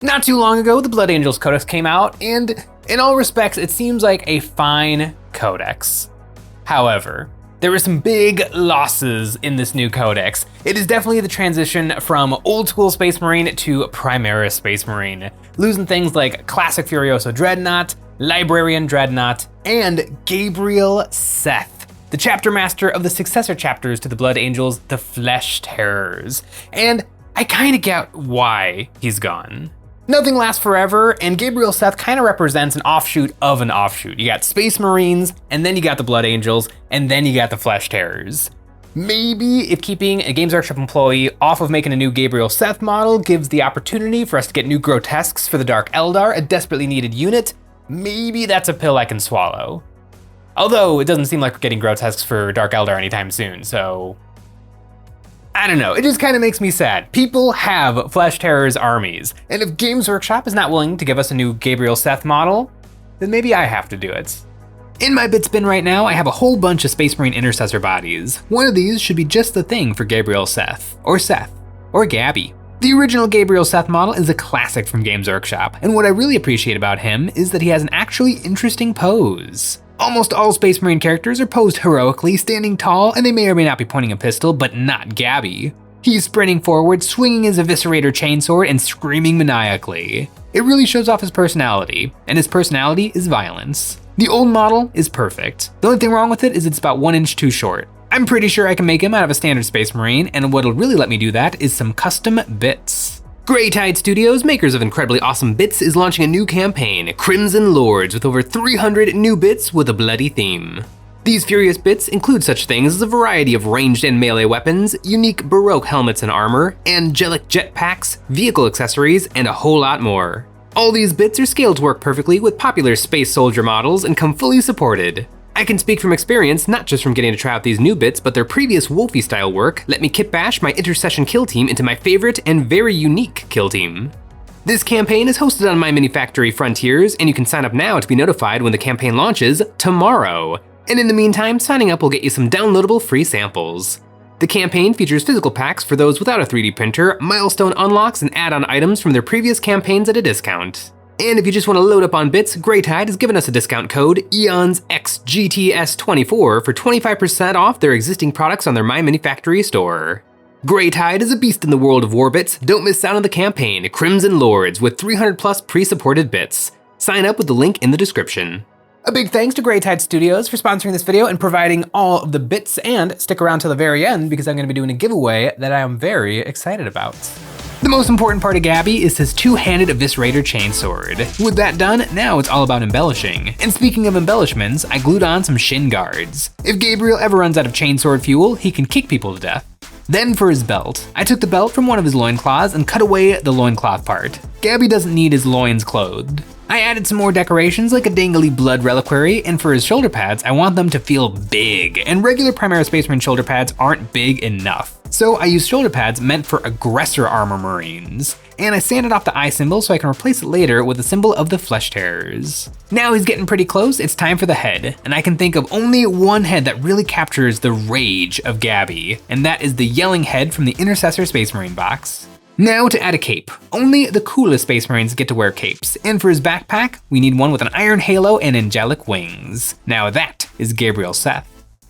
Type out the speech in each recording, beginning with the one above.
Not too long ago, the Blood Angels Codex came out, and in all respects, it seems like a fine codex. However, there were some big losses in this new codex. It is definitely the transition from old school Space Marine to Primaris Space Marine, losing things like Classic Furioso Dreadnought, Librarian Dreadnought, and Gabriel Seth, the chapter master of the successor chapters to the Blood Angels, the Flesh Terrors. And I kinda get why he's gone. Nothing lasts forever, and Gabriel Seth kind of represents an offshoot of an offshoot. You got Space Marines, and then you got the Blood Angels, and then you got the Flesh Terrors. Maybe if keeping a Games Workshop employee off of making a new Gabriel Seth model gives the opportunity for us to get new Grotesques for the Dark Eldar, a desperately needed unit, maybe that's a pill I can swallow. Although it doesn't seem like we're getting Grotesques for Dark Eldar anytime soon, so I don't know, it just kind of makes me sad. People have Flesh Terrors armies, and if Games Workshop is not willing to give us a new Gabriel Seth model, then maybe I have to do it. In my bits bin right now, I have a whole bunch of Space Marine Intercessor bodies. One of these should be just the thing for Gabriel Seth, or Gabby. The original Gabriel Seth model is a classic from Games Workshop, and what I really appreciate about him is that he has an actually interesting pose. Almost all Space Marine characters are posed heroically, standing tall, and they may or may not be pointing a pistol, but not Gabby. He's sprinting forward, swinging his Eviscerator chainsword, and screaming maniacally. It really shows off his personality, and his personality is violence. The old model is perfect. The only thing wrong with it is it's about 1 inch too short. I'm pretty sure I can make him out of a standard Space Marine, and what'll really let me do that is some custom bits. Greytide Studios, makers of incredibly awesome bits, is launching a new campaign, Crimson Lords, with over 300 new bits with a bloody theme. These furious bits include such things as a variety of ranged and melee weapons, unique Baroque helmets and armor, angelic jetpacks, vehicle accessories, and a whole lot more. All these bits are scaled to work perfectly with popular space soldier models and come fully supported. I can speak from experience, not just from getting to try out these new bits, but their previous Wolfie style work let me kitbash my intercession kill team into my favorite and very unique kill team. This campaign is hosted on My Mini Factory Frontiers, and you can sign up now to be notified when the campaign launches tomorrow. And in the meantime, signing up will get you some downloadable free samples. The campaign features physical packs for those without a 3D printer, milestone unlocks, and add-on items from their previous campaigns at a discount. And if you just want to load up on bits, Greytide has given us a discount code, EonsXGTS24, for 25% off their existing products on their My Mini Factory store. Greytide is a beast in the world of warbits. Don't miss out on the campaign, Crimson Lords, with 300 plus pre-supported bits. Sign up with the link in the description. A big thanks to Greytide Studios for sponsoring this video and providing all of the bits, and stick around till the very end because I'm going to be doing a giveaway that I am very excited about. The most important part of Gabby is his two-handed Eviscerator chainsword. With that done, now it's all about embellishing. And speaking of embellishments, I glued on some shin guards. If Gabriel ever runs out of chainsword fuel, he can kick people to death. Then for his belt, I took the belt from one of his loincloths and cut away the loincloth part. Gabby doesn't need his loins clothed. I added some more decorations like a dangly blood reliquary, and for his shoulder pads, I want them to feel big, and regular Primaris Space Marine shoulder pads aren't big enough. So I used shoulder pads meant for aggressor armor Marines, and I sanded off the eye symbol so I can replace it later with a symbol of the Flesh Terrors. Now he's getting pretty close, it's time for the head, and I can think of only one head that really captures the rage of Gabby, and that is the yelling head from the Intercessor Space Marine box. Now to add a cape. Only the coolest Space Marines get to wear capes, and for his backpack, we need one with an iron halo and angelic wings. Now that is Gabriel Seth.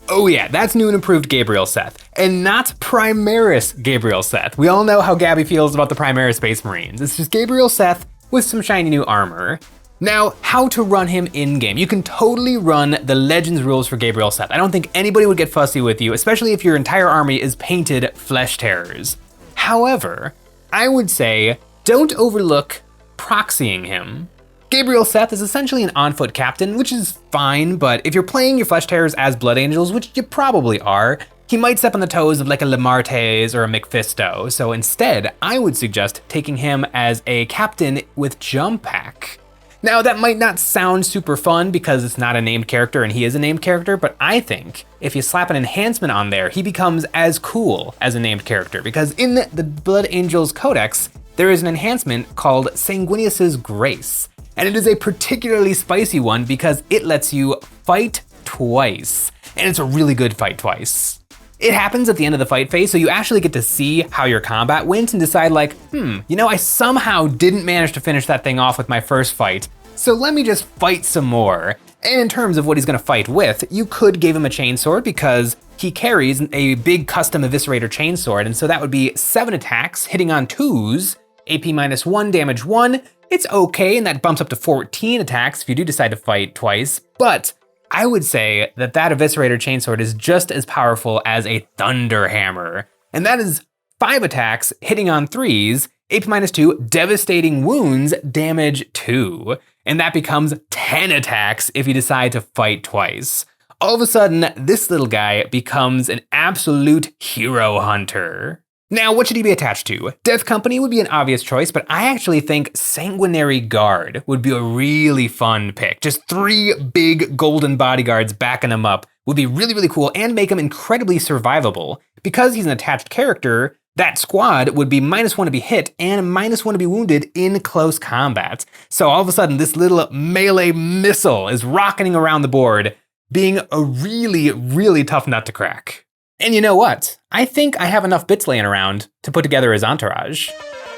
Oh yeah, that's new and improved Gabriel Seth, and not Primaris Gabriel Seth. We all know how Gabby feels about the Primaris Space Marines. It's just Gabriel Seth with some shiny new armor. Now, how to run him in-game. You can totally run the Legends rules for Gabriel Seth. I don't think anybody would get fussy with you, especially if your entire army is painted Flesh Terrors. However, I would say don't overlook proxying him. Gabriel Seth is essentially an on-foot captain, which is fine, but if you're playing your Flesh Terrors as Blood Angels, which you probably are, he might step on the toes of like a Lamartes or a McFisto, so instead, I would suggest taking him as a captain with Jump Pack. Now, that might not sound super fun because it's not a named character and he is a named character, but I think if you slap an enhancement on there, he becomes as cool as a named character, because in the Blood Angels Codex, there is an enhancement called Sanguinius's Grace. And it is a particularly spicy one because it lets you fight twice. And it's a really good fight twice. It happens at the end of the fight phase, so you actually get to see how your combat went and decide like, I somehow didn't manage to finish that thing off with my first fight, so let me just fight some more. And in terms of what he's gonna fight with, you could give him a chainsword because he carries a big custom eviscerator chainsword, and so that would be 7 attacks, hitting on 2s, AP -1, damage 1. It's okay, and that bumps up to 14 attacks if you do decide to fight twice, but I would say that eviscerator chainsword is just as powerful as a thunder hammer, and that is 5 attacks, hitting on 3s, AP -2, devastating wounds, damage 2. And that becomes 10 attacks if you decide to fight twice. All of a sudden, this little guy becomes an absolute hero hunter. Now, what should he be attached to? Death Company would be an obvious choice, but I actually think Sanguinary Guard would be a really fun pick. Just 3 big golden bodyguards backing him up would be really, really cool and make him incredibly survivable. Because he's an attached character, that squad would be -1 to be hit and -1 to be wounded in close combat. So all of a sudden, this little melee missile is rocketing around the board, being a really, really tough nut to crack. And you know what? I think I have enough bits laying around to put together his entourage.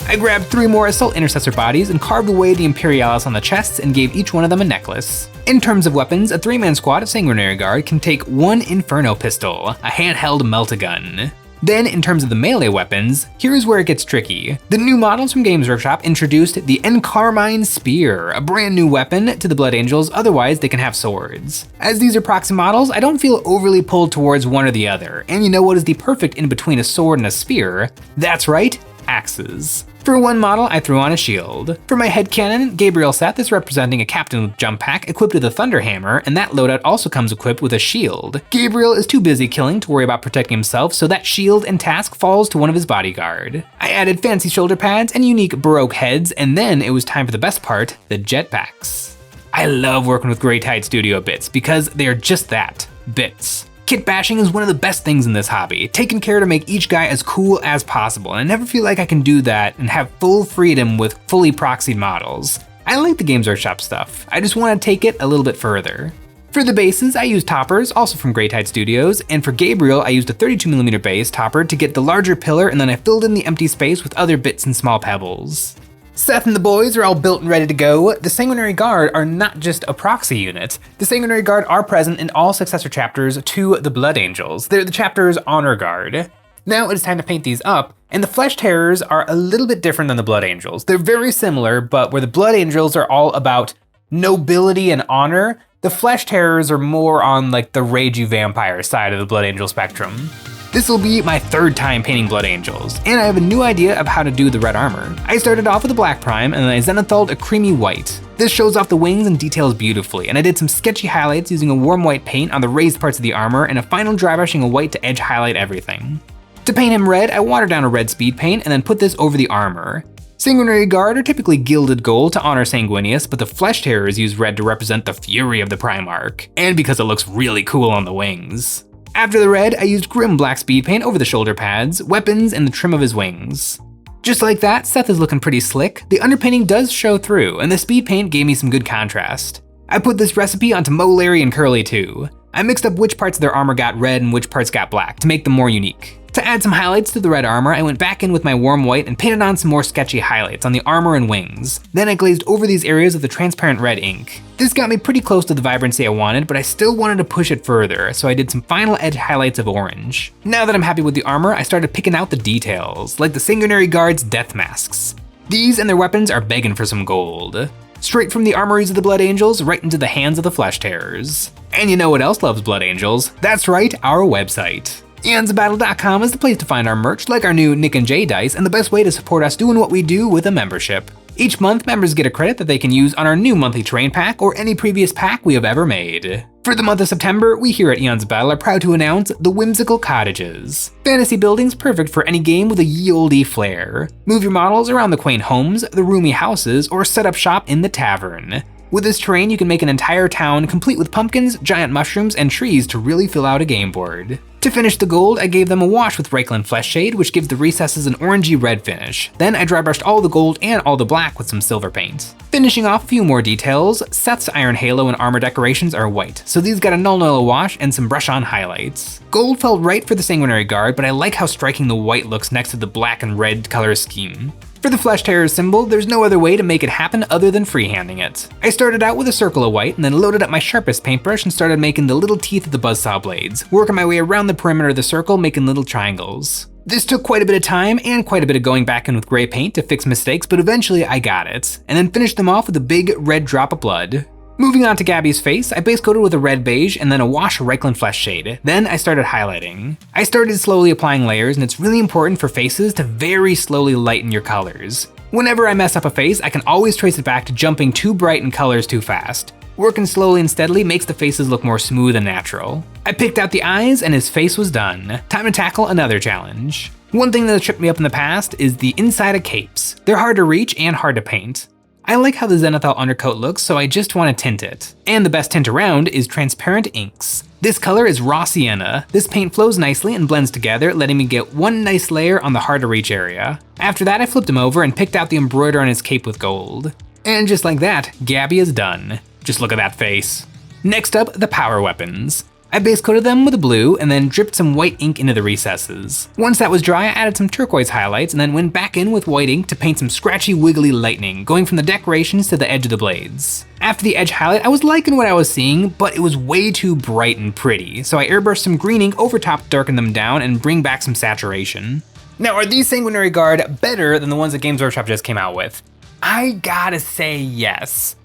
I grabbed 3 more Assault Intercessor bodies and carved away the Imperialis on the chests and gave each one of them a necklace. In terms of weapons, a 3-man squad of Sanguinary Guard can take 1 Inferno pistol, a handheld melt-a-gun. Then, in terms of the melee weapons, here's where it gets tricky. The new models from Games Workshop introduced the Encarmine Spear, a brand new weapon to the Blood Angels, otherwise they can have swords. As these are proxy models, I don't feel overly pulled towards one or the other, and you know what is the perfect in between a sword and a spear? That's right, axes. For one model, I threw on a shield. For my headcanon, Gabriel Seth is representing a captain with jump pack equipped with a thunder hammer, and that loadout also comes equipped with a shield. Gabriel is too busy killing to worry about protecting himself, so that shield and task falls to one of his bodyguard. I added fancy shoulder pads and unique Baroque heads, and then it was time for the best part, the jetpacks. I love working with Greytide Studio bits because they are just that, bits. Kit bashing is one of the best things in this hobby, taking care to make each guy as cool as possible, and I never feel like I can do that and have full freedom with fully proxied models. I like the Games Workshop stuff, I just want to take it a little bit further. For the bases, I used toppers, also from Greytide Studios, and for Gabriel, I used a 32mm base topper to get the larger pillar, and then I filled in the empty space with other bits and small pebbles. Seth and the boys are all built and ready to go. The Sanguinary Guard are not just a proxy unit. The Sanguinary Guard are present in all successor chapters to the Blood Angels. They're the chapter's honor guard. Now it is time to paint these up, and the Flesh Terrors are a little bit different than the Blood Angels. They're very similar, but where the Blood Angels are all about nobility and honor, the Flesh Terrors are more on like the ragey vampire side of the Blood Angel spectrum. This will be my 3rd time painting Blood Angels, and I have a new idea of how to do the red armor. I started off with a black prime, and then I zenithalled a creamy white. This shows off the wings and details beautifully, and I did some sketchy highlights using a warm white paint on the raised parts of the armor, and a final dry brushing a white to edge highlight everything. To paint him red, I watered down a red speed paint, and then put this over the armor. Sanguinary Guard are typically gilded gold to honor Sanguinius, but the Flesh Terrors use red to represent the fury of the Primarch, and because it looks really cool on the wings. After the red, I used Grim black speed paint over the shoulder pads, weapons, and the trim of his wings. Just like that, Seth is looking pretty slick. The underpainting does show through, and the speed paint gave me some good contrast. I put this recipe onto Mo, Larry, and Curly too. I mixed up which parts of their armor got red and which parts got black to make them more unique. To add some highlights to the red armor, I went back in with my warm white and painted on some more sketchy highlights on the armor and wings. Then I glazed over these areas with the transparent red ink. This got me pretty close to the vibrancy I wanted, but I still wanted to push it further, so I did some final edge highlights of orange. Now that I'm happy with the armor, I started picking out the details, like the Sanguinary Guard's death masks. These and their weapons are begging for some gold. Straight from the armories of the Blood Angels, right into the hands of the Flesh Terrors. And you know what else loves Blood Angels? That's right, our website. EonsOfBattle.com is the place to find our merch, like our new Nick and Jay dice, and the best way to support us doing what we do with a membership. Each month, members get a credit that they can use on our new monthly terrain pack or any previous pack we have ever made. For the month of September, we here at Eons of Battle are proud to announce the Whimsical Cottages. Fantasy buildings perfect for any game with a ye olde flair. Move your models around the quaint homes, the roomy houses, or set up shop in the tavern. With this terrain, you can make an entire town complete with pumpkins, giant mushrooms, and trees to really fill out a game board. To finish the gold, I gave them a wash with Reikland Flesh Shade, which gives the recesses an orangey red finish. Then I dry brushed all the gold and all the black with some silver paint. Finishing off a few more details, Seth's Iron Halo and armor decorations are white, so these got a null null wash and some brush on highlights. Gold felt right for the Sanguinary Guard, but I like how striking the white looks next to the black and red color scheme. For the Flesh Terror symbol, there's no other way to make it happen other than freehanding it. I started out with a circle of white and then loaded up my sharpest paintbrush and started making the little teeth of the buzzsaw blades, working my way around the perimeter of the circle making little triangles. This took quite a bit of time and quite a bit of going back in with gray paint to fix mistakes, but eventually I got it, and then finished them off with a big red drop of blood. Moving on to Gabby's face, I base coated with a red beige and then a wash of Reikland Flesh Shade. Then I started highlighting. I started slowly applying layers, and it's really important for faces to very slowly lighten your colors. Whenever I mess up a face, I can always trace it back to jumping too bright in colors too fast. Working slowly and steadily makes the faces look more smooth and natural. I picked out the eyes and his face was done. Time to tackle another challenge. One thing that tripped me up in the past is the inside of capes. They're hard to reach and hard to paint. I like how the Zenithal undercoat looks, so I just want to tint it. And the best tint around is transparent inks. This color is raw sienna. This paint flows nicely and blends together, letting me get one nice layer on the hard to reach area. After that, I flipped him over and picked out the embroider on his cape with gold. And just like that, Gabby is done. Just look at that face. Next up, the power weapons. I base coated them with a blue and then dripped some white ink into the recesses. Once that was dry, I added some turquoise highlights and then went back in with white ink to paint some scratchy wiggly lightning, going from the decorations to the edge of the blades. After the edge highlight, I was liking what I was seeing, but it was way too bright and pretty, so I airbrushed some green ink over top to darken them down and bring back some saturation. Now, are these Sanguinary Guard better than the ones that Games Workshop just came out with? I gotta say yes.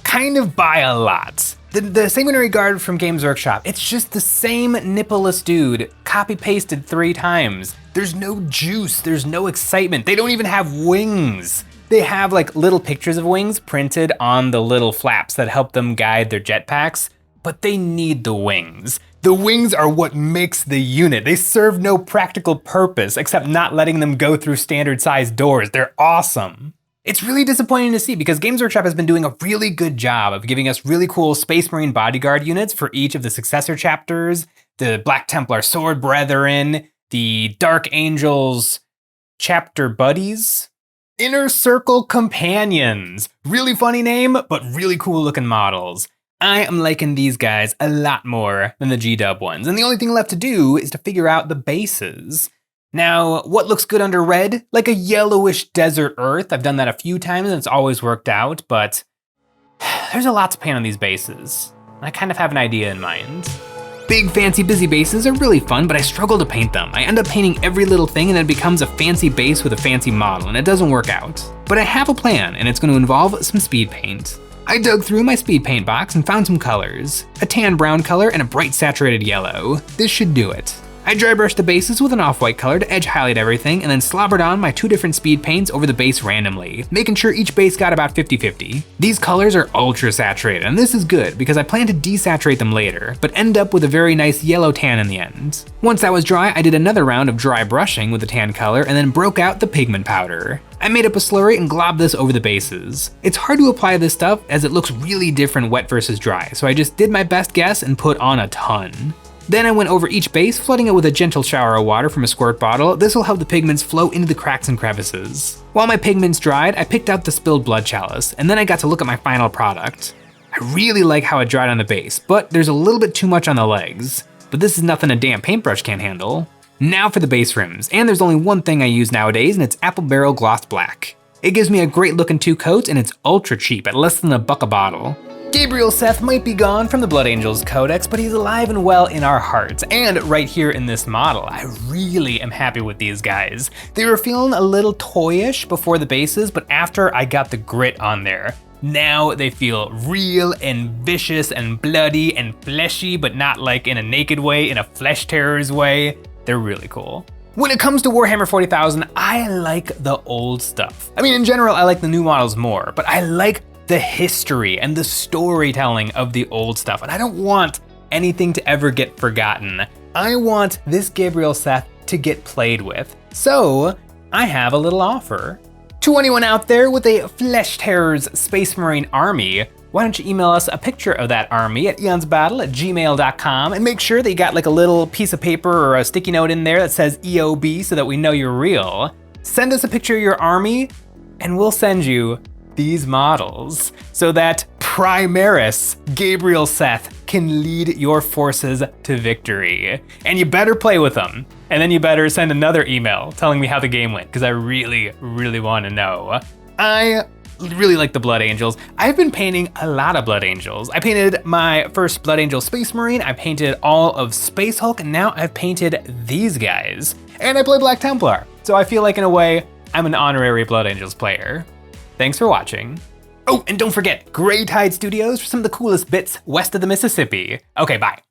Kind of by a lot. The Sanguinary Guard from Games Workshop, it's just the same nippleless dude, copy-pasted 3 times. There's no juice, there's no excitement, they don't even have wings. They have like little pictures of wings printed on the little flaps that help them guide their jetpacks, but they need the wings. The wings are what makes the unit. They serve no practical purpose except not letting them go through standard sized doors. They're awesome. It's really disappointing to see because Games Workshop has been doing a really good job of giving us really cool Space Marine bodyguard units for each of the successor chapters, the Black Templar Sword Brethren, the Dark Angels chapter buddies, Inner Circle Companions. Really funny name, but really cool looking models. I am liking these guys a lot more than the G-Dub ones, and the only thing left to do is to figure out the bases. Now, what looks good under red? Like a yellowish desert earth. I've done that a few times and it's always worked out, but there's a lot to paint on these bases. I kind of have an idea in mind. Big fancy busy bases are really fun, but I struggle to paint them. I end up painting every little thing and then it becomes a fancy base with a fancy model and it doesn't work out. But I have a plan and it's going to involve some speed paint. I dug through my speed paint box and found some colors. A tan brown color and a bright saturated yellow. This should do it. I dry brushed the bases with an off-white color to edge highlight everything and then slobbered on my 2 different speed paints over the base randomly, making sure each base got about 50-50. These colors are ultra saturated and this is good because I plan to desaturate them later, but end up with a very nice yellow tan in the end. Once that was dry, I did another round of dry brushing with the tan color and then broke out the pigment powder. I made up a slurry and globbed this over the bases. It's hard to apply this stuff as it looks really different wet versus dry, so I just did my best guess and put on a ton. Then I went over each base, flooding it with a gentle shower of water from a squirt bottle. This will help the pigments flow into the cracks and crevices. While my pigments dried, I picked out the spilled blood chalice, and then I got to look at my final product. I really like how it dried on the base, but there's a little bit too much on the legs. But this is nothing a damp paintbrush can't handle. Now for the base rims, and there's only one thing I use nowadays, and it's Apple Barrel Glossed Black. It gives me a great look in 2 coats, and it's ultra cheap at less than $1 a bottle. Gabriel Seth might be gone from the Blood Angels Codex, but he's alive and well in our hearts, and right here in this model. I really am happy with these guys. They were feeling a little toyish before the bases, but after I got the grit on there, now they feel real and vicious and bloody and fleshy, but not like in a naked way, in a Flesh Terrors way. They're really cool. When it comes to Warhammer 40,000, I like the old stuff. I mean, in general, I like the new models more, but I like the history and the storytelling of the old stuff, and I don't want anything to ever get forgotten. I want this Gabriel Seth to get played with. So I have a little offer. To anyone out there with a Flesh Terrors Space Marine army, why don't you email us a picture of that army at eonsbattle@gmail.com and make sure that you got like a little piece of paper or a sticky note in there that says EOB so that we know you're real. Send us a picture of your army and we'll send you these models so that Primaris Gabriel Seth can lead your forces to victory. And you better play with them. And then you better send another email telling me how the game went, because I really, really want to know. I really like the Blood Angels. I've been painting a lot of Blood Angels. I painted my first Blood Angel Space Marine, I painted all of Space Hulk, and now I've painted these guys. And I play Black Templar, so I feel like in a way, I'm an honorary Blood Angels player. Thanks for watching. Oh, and don't forget, Greytide Studios for some of the coolest bits west of the Mississippi. Okay, bye.